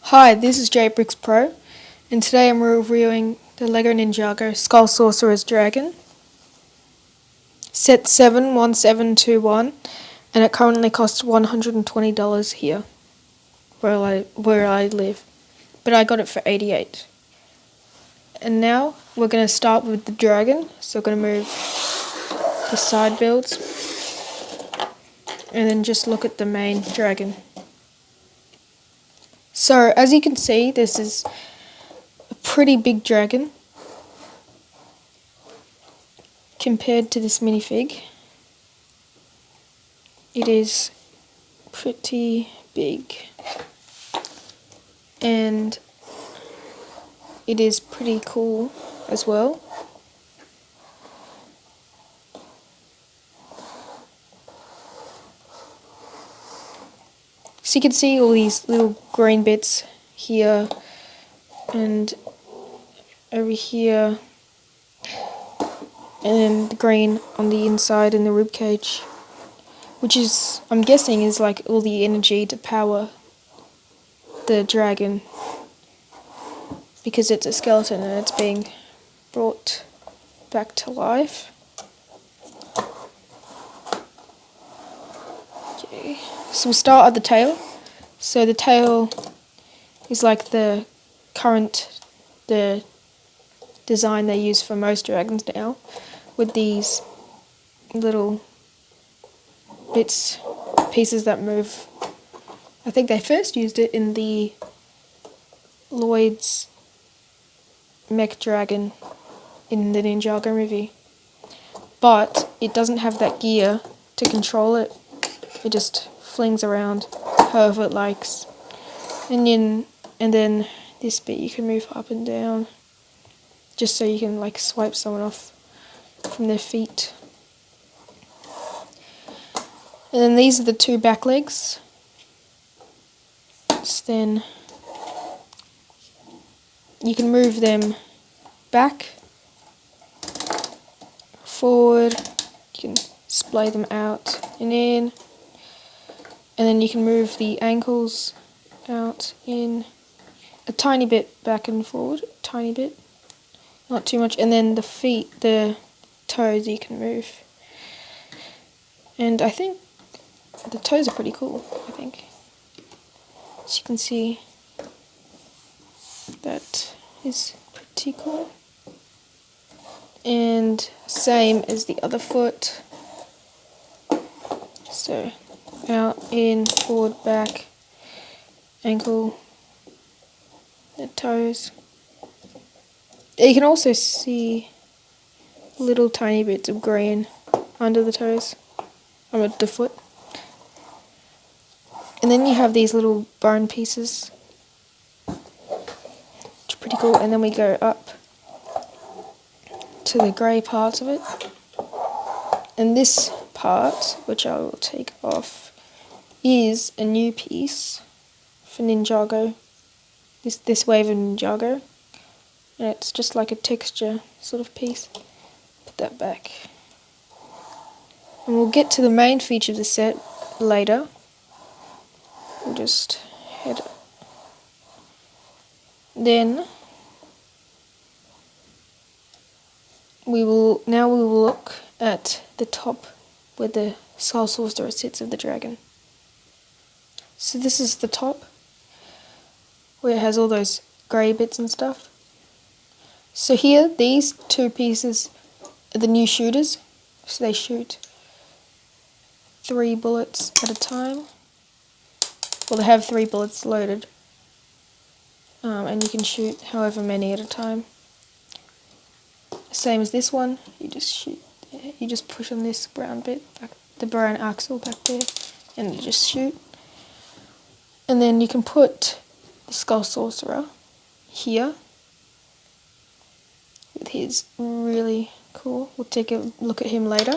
Hi, this is JBricks Pro, and today I'm reviewing the LEGO Ninjago Skull Sorcerers Dragon, set 71721, and it currently costs $120 here, where I live, but I got it for $88. And now we're going to start with the dragon, so we're going to move the side builds, and then just look at the main dragon. So, as you can see, this is a pretty big dragon compared to this minifig. It is pretty big, and it is pretty cool as well. So you can see all these little green bits here and over here, and then the green on the inside in the ribcage, which is, I'm guessing, is like all the energy to power the dragon, because it's a skeleton and it's being brought back to life. Okay, so we'll start at the tail. So the tail is like the design they use for most dragons now, with these little pieces that move. I think they first used it in the Lloyd's mech dragon in the Ninjago movie, but it doesn't have that gear to control it. It just flings around however it likes, and then this bit you can move up and down, just so you can like swipe someone off from their feet. And then these are the two back legs. So then you can move them back, forward, you can splay them out and in, and then you can move the ankles out in a tiny bit, back and forward, tiny bit, not too much, and then the feet, the toes you can move. And I think the toes are pretty cool, I think. As you can see, that is pretty cool. And same as the other foot. So out, in, forward, back, ankle, the toes. You can also see little tiny bits of green under the toes, under the foot. And then you have these little bone pieces, which are pretty cool. And then we go up to the grey parts of it. And this part, which I will take off, is a new piece for Ninjago, this wave of Ninjago. And it's just like a texture sort of piece. Put that back. And we'll get to the main feature of the set later. We'll just head. Then we will look at the top where the Skull Sorcerer sits of the dragon. So this is the top, where it has all those grey bits and stuff. So here, these two pieces are the new shooters. So they shoot 3 bullets at a time. Well, they have 3 bullets loaded, and you can shoot however many at a time. Same as this one, you just shoot. You just push on this brown bit, the brown axle back there, and you just shoot. And then you can put the Skull Sorcerer here with his really cool. We'll take a look at him later.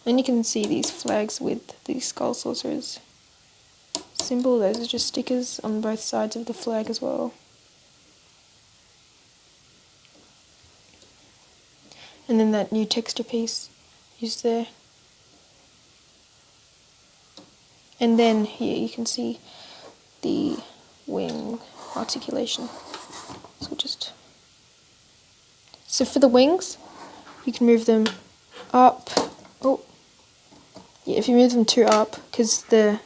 And you can see these flags with the Skull Sorcerer's symbol. Those are just stickers on both sides of the flag as well. And then that new texture piece is there. And then here you can see the wing articulation. So for the wings, you can move them up. Oh, yeah, if you move them too up, because the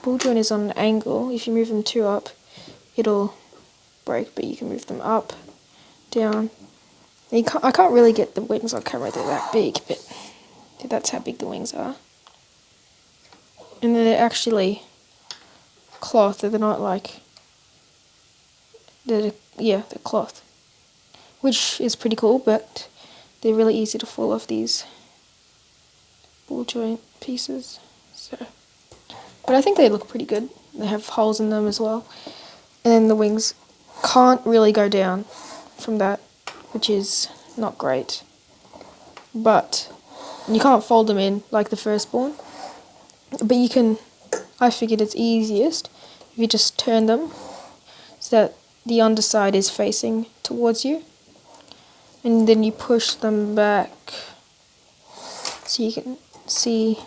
ball joint is on an angle, if you move them too up, it'll break, but you can move them up, down. I can't really get the wings on camera, they're that big, but that's how big the wings are. And they're actually cloth, they're not like, they're cloth. Which is pretty cool, but they're really easy to fall off these ball joint pieces. But I think they look pretty good. They have holes in them as well. And then the wings can't really go down from that, which is not great. But you can't fold them in like the firstborn. But you can, I figured it's easiest if you just turn them so that the underside is facing towards you. And then you push them back so you can see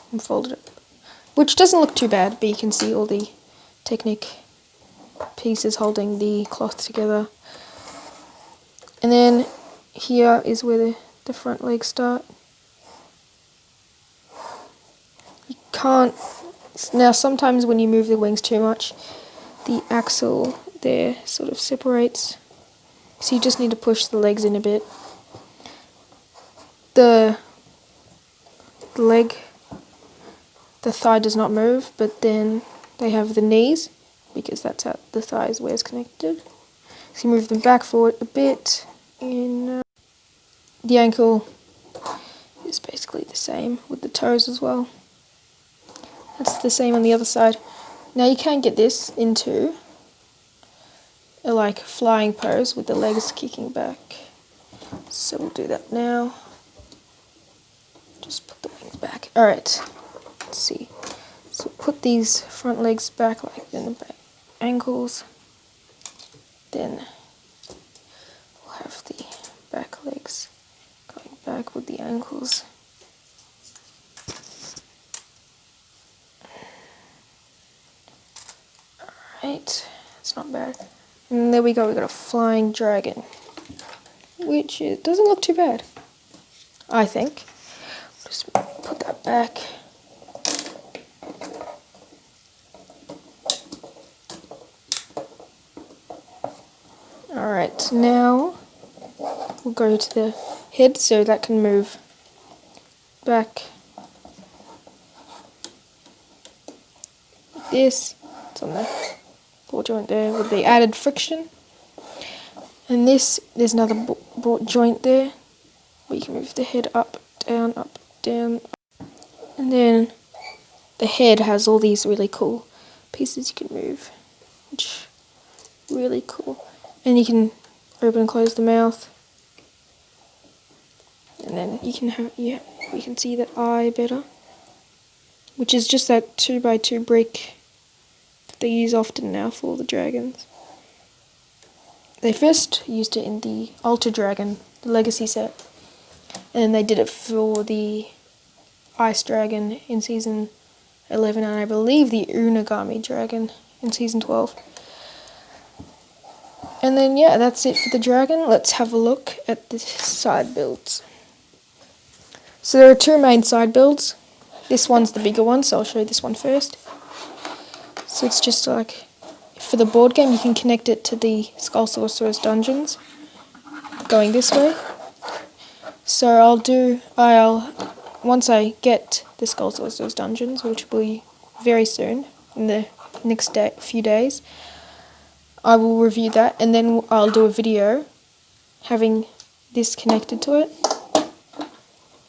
them folded up. Which doesn't look too bad, but you can see all the Technic pieces holding the cloth together. And then here is where the front legs start. You can't... Now sometimes when you move the wings too much, the axle there sort of separates. So you just need to push the legs in a bit. The leg, the thigh does not move, but then they have the knees, because that's how the thigh is where it's connected. So you move them back forward a bit, and the ankle is basically the same with the toes as well. That's the same on the other side. Now you can get this into a like flying pose with the legs kicking back. So we'll do that now. Just put the wings back. Alright, let's see. So put these front legs back like in the back ankles. Then we'll have the back legs going back with the ankles. Alright, it's not bad. And there we go, we got a flying dragon. Which it doesn't look too bad, I think. Just put that back. Alright, now we'll go to the head so that can move back. Like this, it's on the ball joint there with the added friction. And this, there's another ball joint there where you can move the head up, down, up, down. And then the head has all these really cool pieces you can move, which is really cool. And you can open and close the mouth. And then you can have, you can see that eye better, which is just that 2x2 brick that they use often now for all the dragons. They first used it in the Ultra Dragon, the Legacy set, and then they did it for the Ice Dragon in Season 11, and I believe the Unagami Dragon in Season 12. And then yeah, that's it for the dragon. Let's have a look at the side builds. So there are two main side builds. This one's the bigger one, so I'll show you this one first. So it's just like, for the board game, you can connect it to the Skull Sorcerers dungeons, going this way. So once I get the Skull Sorcerers dungeons, which will be very soon, in the next few days, I will review that, and then I'll do a video having this connected to it.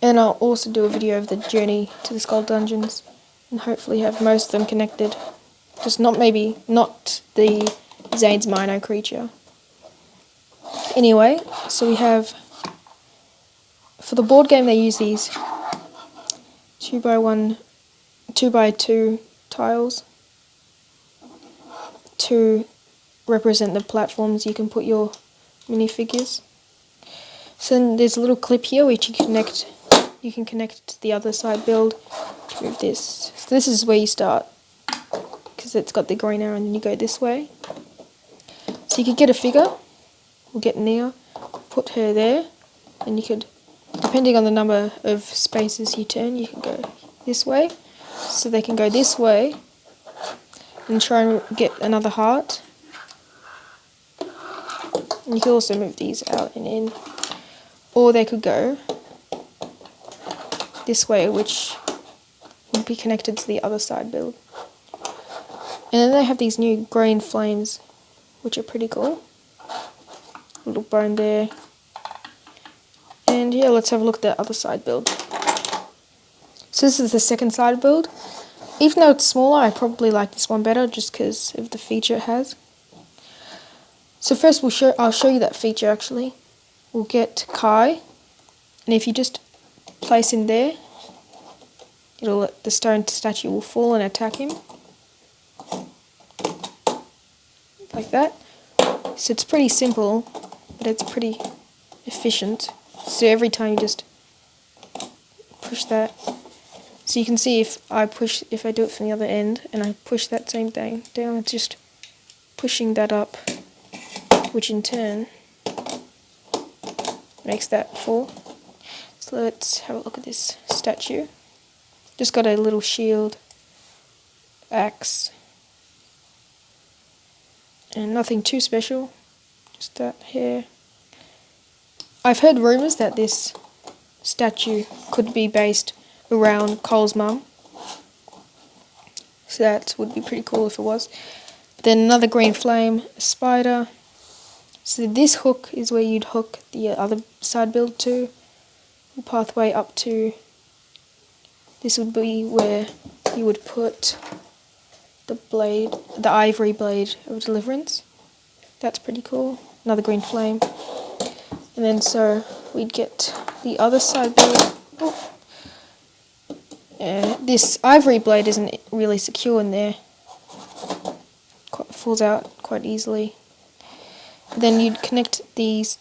And I'll also do a video of the journey to the Skull Dungeons, and hopefully have most of them connected. Just not the Zane's Minor creature. Anyway, so we have, for the board game they use these 2x2 tiles to represent the platforms you can put your minifigures. So then there's a little clip here which you can connect to the other side build to move this. So this is where you start, because it's got the green arrow, and then you go this way. So you could get a figure, we'll get Nia, put her there, and you could, depending on the number of spaces you turn, you can go this way. So they can go this way and try and get another heart. And you can also move these out and in. Or they could go this way, which would be connected to the other side build. And then they have these new green flames, which are pretty cool. Little bone there. And yeah, let's have a look at the other side build. So this is the second side build. Even though it's smaller, I probably like this one better just because of the feature it has. So first I'll show you that feature actually. We'll get Kai, and if you just place him there, the stone statue will fall and attack him. Like that. So it's pretty simple, but it's pretty efficient. So every time you just push that. So you can see if I do it from the other end and I push that same thing down, it's just pushing that up, which in turn makes that fall. So let's have a look at this statue. Just got a little shield, axe, and nothing too special, just that hair. I've heard rumours that this statue could be based around Cole's mum, so that would be pretty cool if it was. But then another green flame, a spider. So this hook is where you'd hook the other side build to. The pathway up to this would be where you would put the ivory blade of deliverance. That's pretty cool. Another green flame. And then so we'd get the other side build. Oh. This ivory blade isn't really secure in there. Falls out quite easily. Then you'd connect these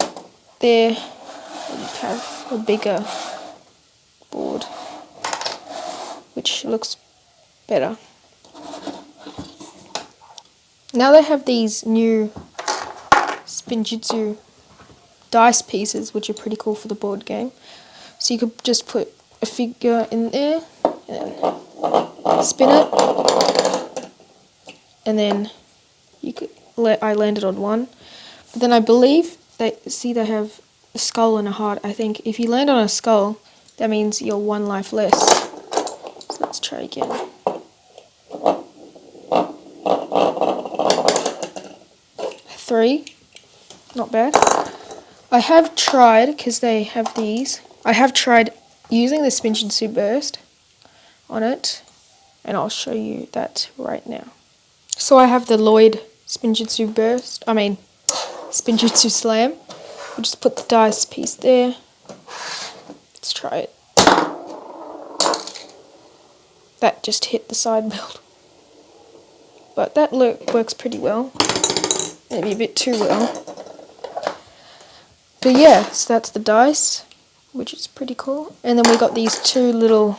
there, and you'd have a bigger board, which looks better. Now they have these new Spinjitzu dice pieces, which are pretty cool for the board game. So you could just put a figure in there, and then spin it, and then you could I landed on one. But then I believe they have a skull and a heart. I think if you land on a skull, that means you're one life less. So let's try again. Three, not bad. I have tried, because they have these, I have tried using the Spinjitzu burst on it, and I'll show you that right now. So I have the Lloyd Spinjitzu slam. We'll just put the dice piece there. Let's try it. That just hit the side build. But that works pretty well. Maybe a bit too well. But yeah, so that's the dice, which is pretty cool. And then we got these two little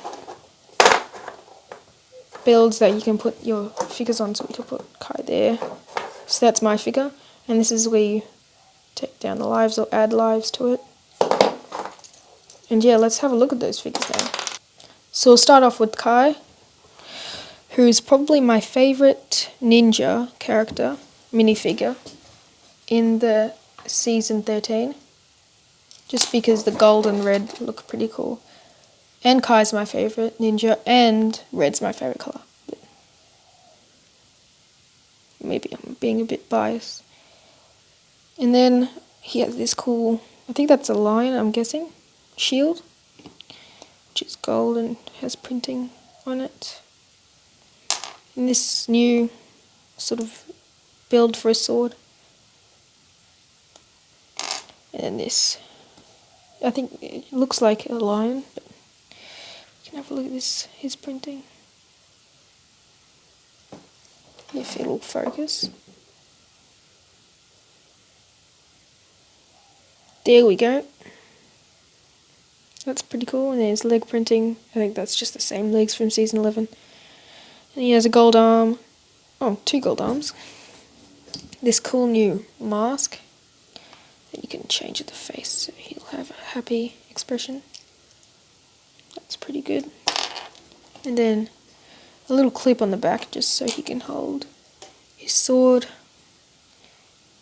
builds that you can put your figures on. So we could put Kai there. So that's my figure. And this is where you take down the lives or add lives to it. And yeah, let's have a look at those figures now. So we'll start off with Kai, who is probably my favourite ninja character, minifigure, in the season 13. Just because the gold and red look pretty cool. And Kai's my favourite ninja, and red's my favourite colour. But maybe I'm being a bit biased. And then he has this cool, I think that's a lion, I'm guessing, shield, which is gold and has printing on it. And this new sort of build for a sword. And then this, I think it looks like a lion, but you can have a look at this, his printing. If it'll focus. There we go. That's pretty cool. And there's leg printing. I think that's just the same legs from season 11. And he has a gold arm. Oh, two gold arms. this cool new mask that you can change the face so he'll have a happy expression. That's pretty good. And then a little clip on the back just so he can hold his sword.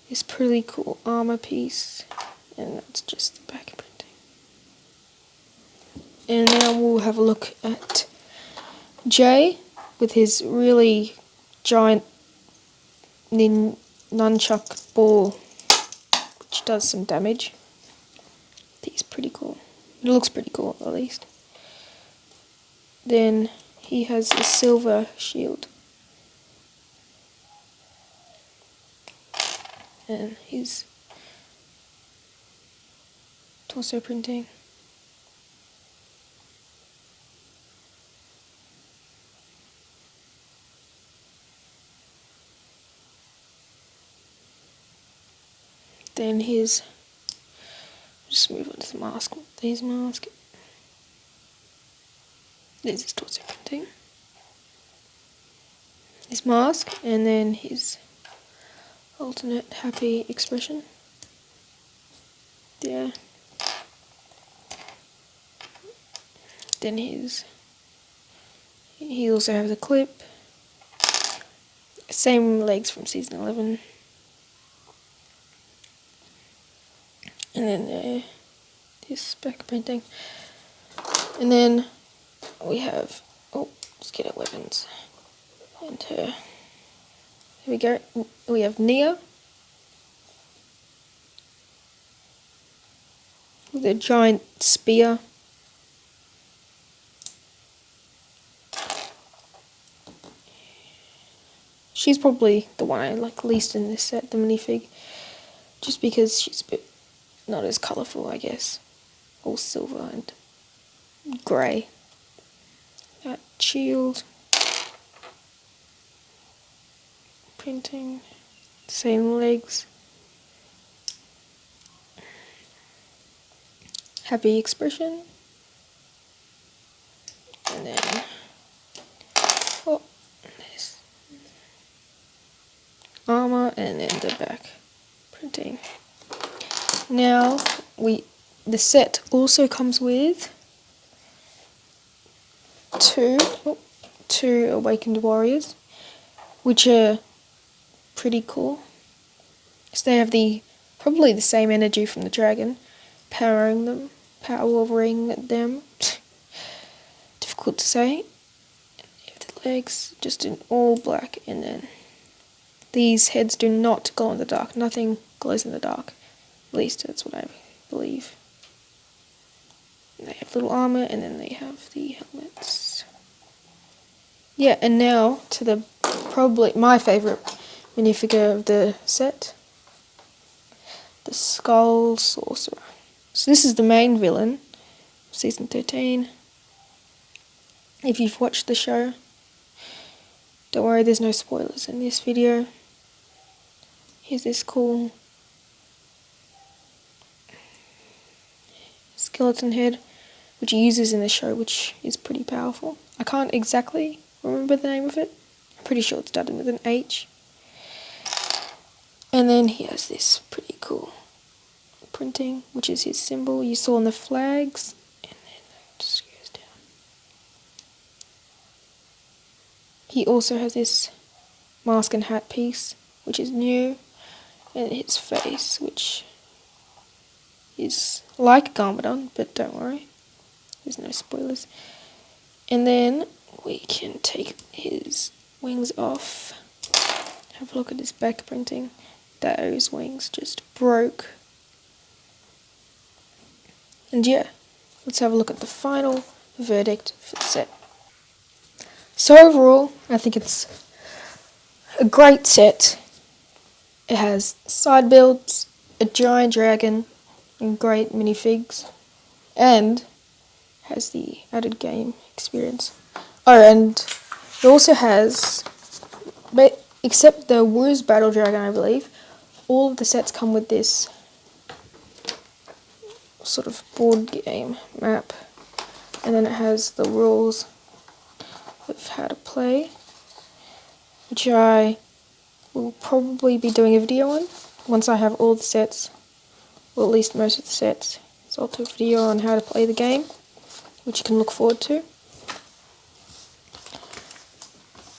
This pretty cool armor piece, and that's just the back printing. And now we'll have a look at Jay with his really giant nunchuck ball, which does some damage. I think it's pretty cool. It looks pretty cool, at least. Then he has a silver shield. And his torso printing. Then his, just move on to the mask. His mask. There's his torso printing. His mask, and then his alternate happy expression. Yeah. Then he also has a clip. Same legs from season 11. And then this back painting. And then we have, let's get our weapons. And her. Here we go. We have Nia with a giant spear. She's probably the one I like least in this set, the minifig, just because she's a bit not as colourful, I guess. All silver and grey. That shield. Printing. Same legs. Happy expression. And then this armor, and then the back printing. Now the set also comes with two awakened warriors, which are pretty cool. So they have probably the same energy from the dragon, powering them. Difficult to say. The legs just in all black, and then these heads do not glow in the dark. Nothing glows in the dark. At least that's what I believe. And they have little armor, and then they have the helmets. Yeah, and now to probably my favourite minifigure of the set, the Skull Sorcerer. So this is the main villain, season 13. If you've watched the show, don't worry, there's no spoilers in this video. Here's this cool skeleton head, which he uses in the show, which is pretty powerful. I can't exactly remember the name of it. I'm pretty sure it started with an H. And then he has this pretty cool printing, which is his symbol you saw on the flags. And then it just goes down. He also has this mask and hat piece, which is new. And his face, which is like Garmadon, but don't worry, there's no spoilers. And then we can take his wings off. Have a look at his back printing. Those wings just broke. And yeah, let's have a look at the final verdict for the set. So overall, I think it's a great set. It has side builds, a giant dragon, and great minifigs, and has the added game experience. Oh, and it also has, except the Woo's Battle Dragon, I believe, all of the sets come with this sort of board game map, and then it has the rules of how to play, which I will probably be doing a video on once I have all the sets, or at least most of the sets. So I'll do a video on how to play the game, which you can look forward to.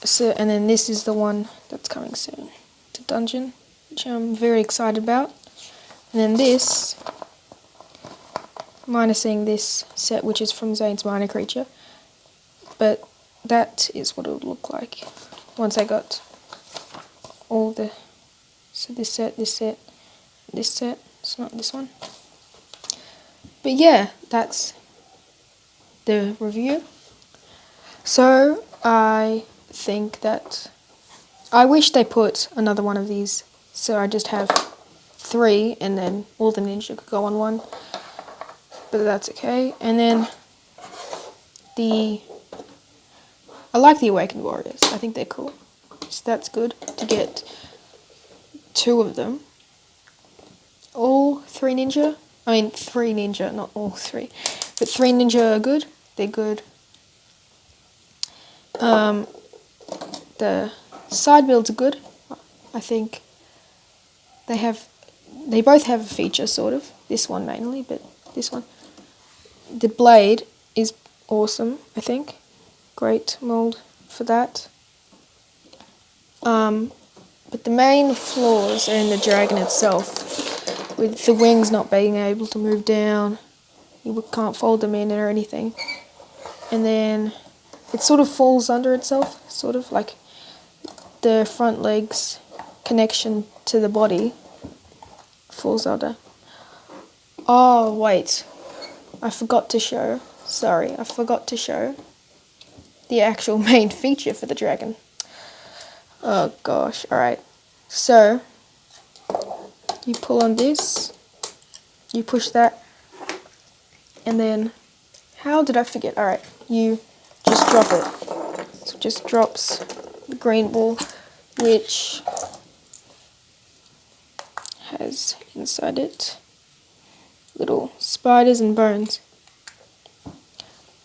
So, and then this is the one that's coming soon, the dungeon, which I'm very excited about. And then this, minusing this set, which is from Zane's Minor Creature, but that is what it would look like once I got all the, so this set, it's not this one. But yeah, that's the review. So I think that I wish they put another one of these, so I just have 3 and then all the ninja could go on one, but that's okay. And then I like the Awakened Warriors, I think they're cool, so that's good to get 2 of them. All 3 ninja, not all 3, but 3 ninja are good, they're good. The side builds are good. I think they both have a feature, sort of. This one mainly, but this one. The blade is awesome, I think. Great mold for that. But the main flaws are in the dragon itself, with the wings not being able to move down. You can't fold them in or anything. And then it sort of falls under itself, sort of like the front legs connection to the body falls under. Oh wait, I forgot to show the actual main feature for the dragon. Oh gosh, alright. So, you pull on this, you push that, and then, how did I forget? Alright, you just drop it. So it just drops the green ball, which has inside it little spiders and bones.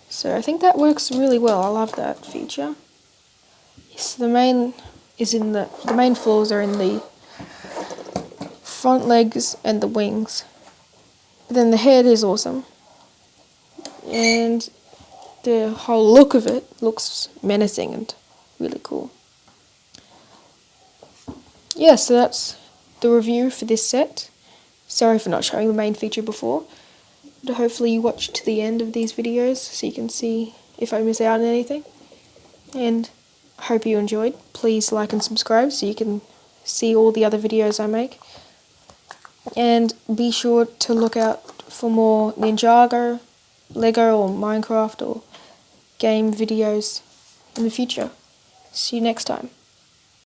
So I think that works really well. I love that feature. So the main flaws are in the front legs and the wings. But then the head is awesome. And the whole look of it looks menacing and really cool. Yeah, so that's the review for this set. Sorry for not showing the main feature before, but hopefully you watch to the end of these videos so you can see if I miss out on anything. And I hope you enjoyed. Please like and subscribe so you can see all the other videos I make. And be sure to look out for more Ninjago, Lego or Minecraft or game videos in the future. See you next time.